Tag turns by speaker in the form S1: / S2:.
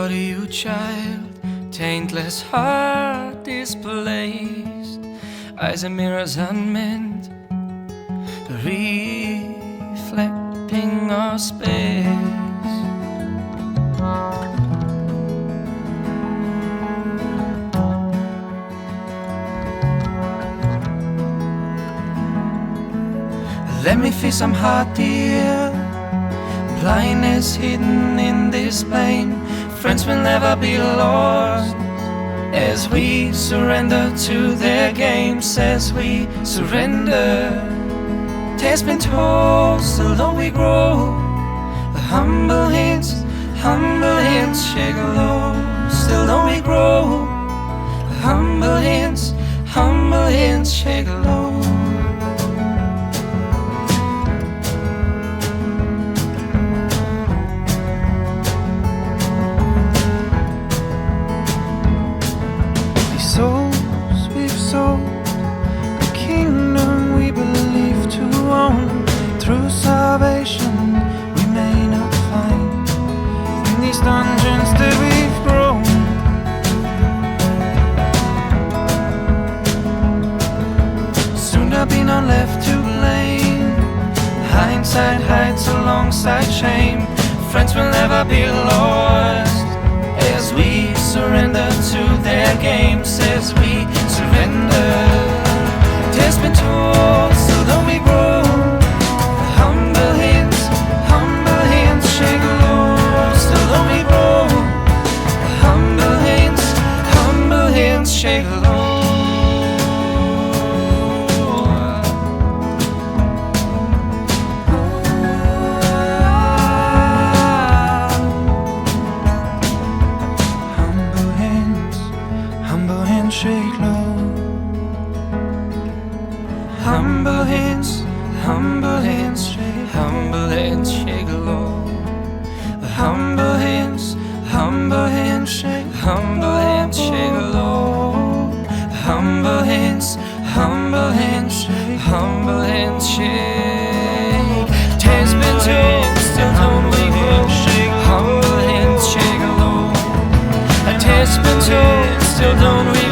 S1: for you, child, taintless heart displaced, eyes and mirrors unmeant, reflecting our space. Let me feel some heart, dear. Blindness hidden in this pain. Friends will never be lost as we surrender to their games. As we surrender, tales been told, still don't we grow. Humble hands shake low. Still don't we grow. Humble hands shake low.
S2: Souls we've sold, the kingdom we believe to own. Through salvation we may not find in these dungeons that we've grown. Soon there'll be none left to blame. Hindsight hides alongside shame. Friends will never be lost as we surrender to their games. As we surrender, tales been told, still don't we grow. Humble hands shake low. Still don't we grow. Humble hands shake low. Shake low. Humble hands shake
S1: low.
S2: Humble hands shake
S1: low. Humble hands shake. Tales been told, still don't we grow. Humble hands shake low. Tales been told, still don't we